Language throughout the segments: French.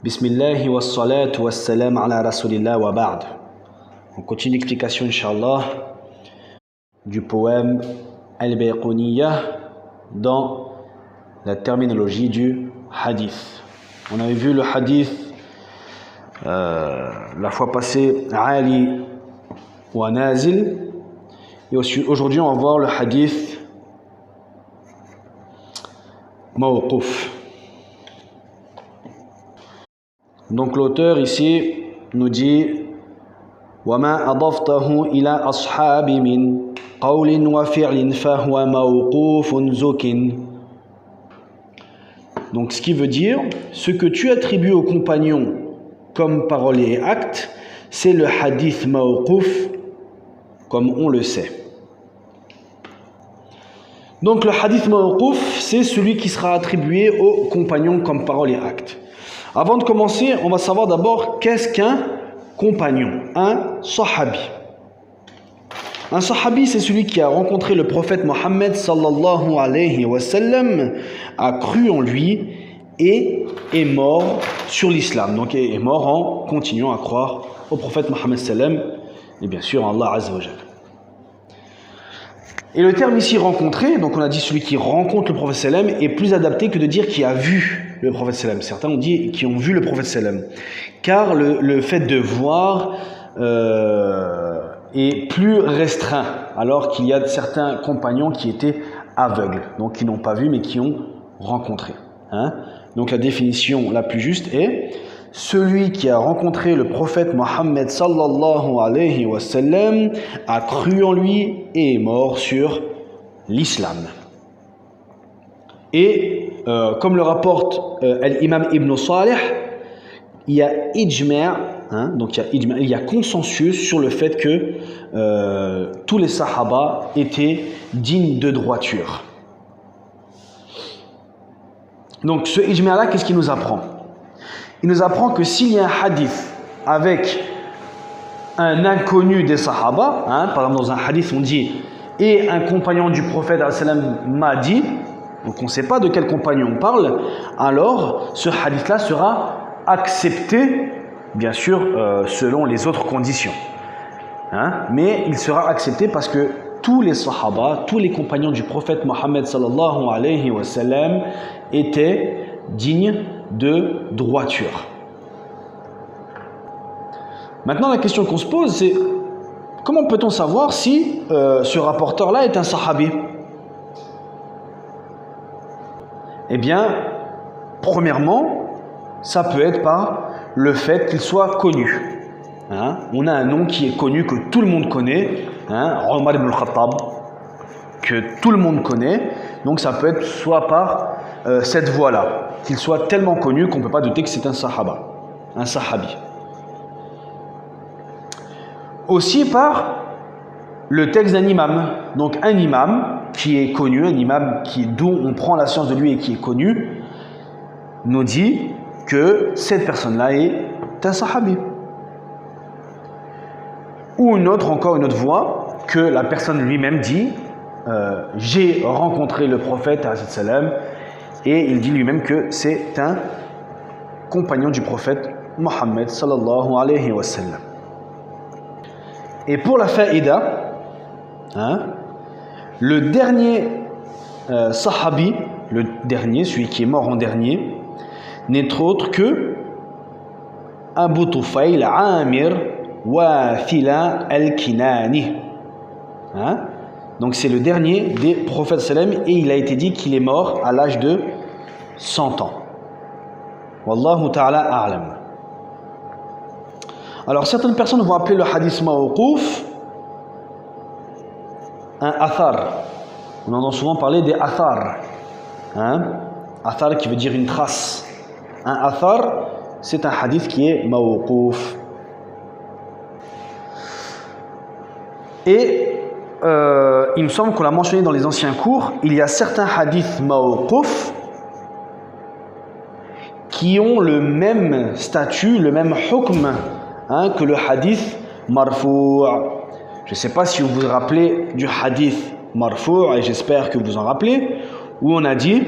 Bismillah wa salatu wa salam ala rasulillah wa ba'd. On continue l'explication, Inch'Allah, du poème Al-Bayquniyyah dans la terminologie du hadith. On avait vu le hadith la fois passée, Ali wa Nazil. Et aujourd'hui, on va voir le hadith Mawquf. Donc l'auteur ici nous dit وَمَا أَضَفْتَهُ إِلَى أَصْحَابِ مِنْ قَوْلٍ وَفِعْلٍ فَهُوَ مَوْقُوفٌ زُكٍ. Donc ce qui veut dire, ce que tu attribues aux compagnons comme paroles et actes, c'est le hadith mawquf, comme on le sait. Donc le hadith mawquf, c'est celui qui sera attribué aux compagnons comme paroles et actes. Avant de commencer, on va savoir d'abord qu'est-ce qu'un compagnon, un sahabi. Un sahabi, c'est celui qui a rencontré le prophète Mohammed sallallahu alayhi wa sallam, a cru en lui et est mort sur l'islam. Donc est mort en continuant à croire au prophète Mohammed sallam et bien sûr en Allah azza wa jalla. Et le terme ici rencontré, donc on a dit celui qui rencontre le prophète sallam, est plus adapté que de dire qui a vu le prophète sallam. Certains ont dit qui ont vu le prophète sallam, car le fait de voir est plus restreint, alors qu'il y a certains compagnons qui étaient aveugles, donc qui n'ont pas vu mais qui ont rencontré. Donc la définition la plus juste est celui qui a rencontré le prophète Mohammed sallallahu alayhi wa sallam, a cru en lui et est mort sur l'islam. Et comme le rapporte l'imam Ibn Salih, il y a ijma', donc il y a consensus sur le fait que tous les sahaba étaient dignes de droiture. Donc ce ijma'-là, qu'est-ce qu'il nous apprend? Il nous apprend que s'il y a un hadith avec un inconnu des sahaba, par exemple dans un hadith on dit « et un compagnon du prophète m'a dit », donc on ne sait pas de quel compagnon on parle, alors ce hadith-là sera accepté, bien sûr, selon les autres conditions. Mais il sera accepté parce que tous les sahaba, tous les compagnons du prophète Mohammed sallallahu alayhi wa sallam étaient dignes de droiture. Maintenant, la question qu'on se pose, c'est comment peut-on savoir si ce rapporteur-là est un sahabi? Eh bien, premièrement, ça peut être par le fait qu'il soit connu. On a un nom qui est connu, que tout le monde connaît, Omar ibn al-Khattab, que tout le monde connaît. Donc ça peut être soit par cette voie-là, qu'il soit tellement connu qu'on ne peut pas douter que c'est un sahaba, un sahabi. Aussi par le texte d'un imam. Donc un imam qui est connu, un imam dont on prend la science de lui et qui est connu, nous dit que cette personne-là est un sahabi. Ou encore une autre voie, que la personne lui-même dit j'ai rencontré le prophète salam, et il dit lui-même que c'est un compagnon du prophète Mohammed sallallahu alayhi wa sallam. Et pour la faïda, le dernier sahabi, le dernier, celui qui est mort en dernier, n'est autre que Abu Tufayl Amir Wathila al-Kinani. Donc c'est le dernier des prophètes sallam et il a été dit qu'il est mort à l'âge de 100 ans. Wallahu ta'ala a'lam. Alors certaines personnes vont appeler le hadith mawquf un athar. On entend souvent parler des athar. Athar qui veut dire une trace. Un athar, c'est un hadith qui est mawquf. Et il me semble qu'on l'a mentionné dans les anciens cours, il y a certains hadiths mawquf qui ont le même statut, le même hukm que le hadith marfou'. Je ne sais pas si vous vous rappelez du hadith marfou', et j'espère que vous en rappelez, où on a dit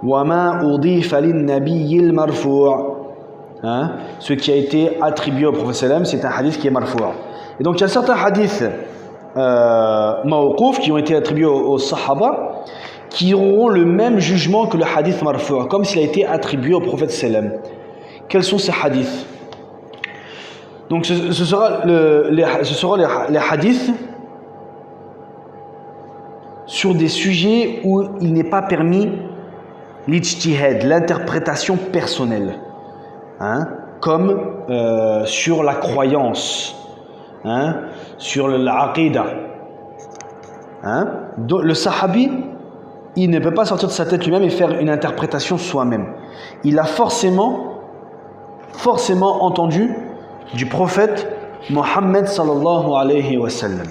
وَمَا أُضِيفَ لِلنَّبِيِّ الْمَرْفُوعِ. Hein? Ce qui a été attribué au prophète sallam, c'est un hadith qui est marfou'. Et donc il y a certains hadiths mawqouf qui ont été attribués aux sahaba qui auront le même jugement que le hadith marfou', comme s'il a été attribué au prophète sallam. Quels sont ces hadiths? Donc ce sera les hadiths sur des sujets où il n'est pas permis l'ijtihad, l'interprétation personnelle. Hein, comme sur la croyance, hein, sur l'aqida. Hein. Le sahabi, il ne peut pas sortir de sa tête lui-même et faire une interprétation soi-même. Il a forcément entendu du prophète Mohammed sallallahu alayhi wa sallam.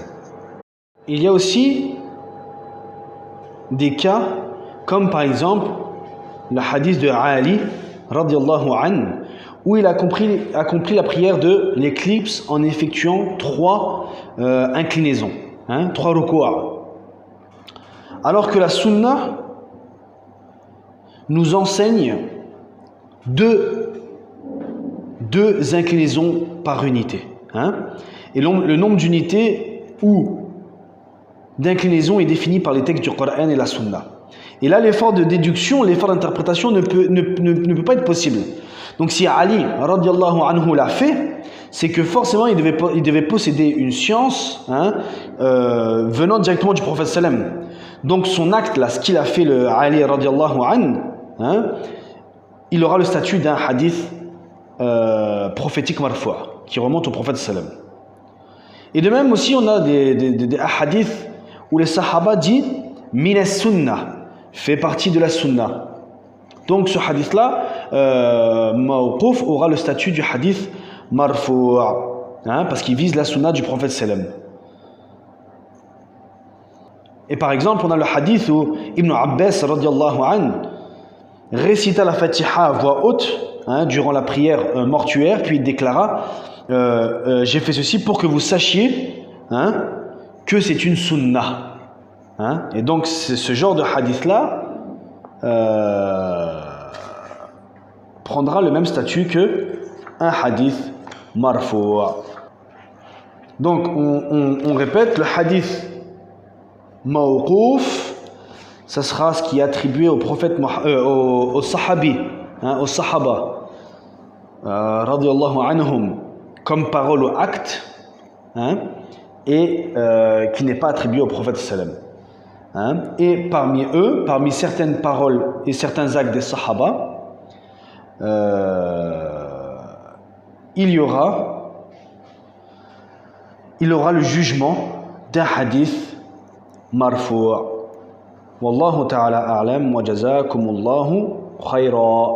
Il y a aussi des cas comme par exemple le hadith de Ali radiyallahu anhu, où il a accompli la prière de l'éclipse en effectuant 3 inclinaisons, hein, 3 ruku'a. Alors que la sunna nous enseigne deux inclinaisons par unité. Hein. Et le nombre d'unités ou d'inclinaisons est défini par les textes du Coran et la sunna. Et là, l'effort de déduction, l'effort d'interprétation ne peut pas être possible. Donc si Ali radiallahu anhu l'a fait, c'est que forcément il devait posséder une science, hein, venant directement du prophète sallam. Donc son acte là, ce qu'il a fait le Ali radiallahu anhu, hein, il aura le statut d'un hadith prophétique marfou' qui remonte au prophète sallam. Et de même aussi on a des hadiths où les sahaba disent min as-sunnah, fait partie de la sunna. Donc ce hadith là mawquf aura le statut du hadith marfou', hein, parce qu'il vise la sunna du prophète sallam. Et par exemple on a le hadith où Ibn Abbas radiallahu anhu récita la Fatiha à voix haute, hein, durant la prière mortuaire, puis il déclara j'ai fait ceci pour que vous sachiez, hein, que c'est une sunna. Hein? Et donc ce genre de hadith là prendra le même statut que un hadith marfou'. Donc on répète, le hadith mawqouf, ça sera ce qui est attribué au prophète, au sahabi, hein, au sahaba radiyallahu anhum, comme parole ou acte, hein, et qui n'est pas attribué au prophète sallam. Hein? Et parmi eux, parmi certaines paroles et certains actes des sahaba, il aura le jugement d'un hadith marfou'. Wallahu ta'ala a'lam wa jazakumullahu khayra.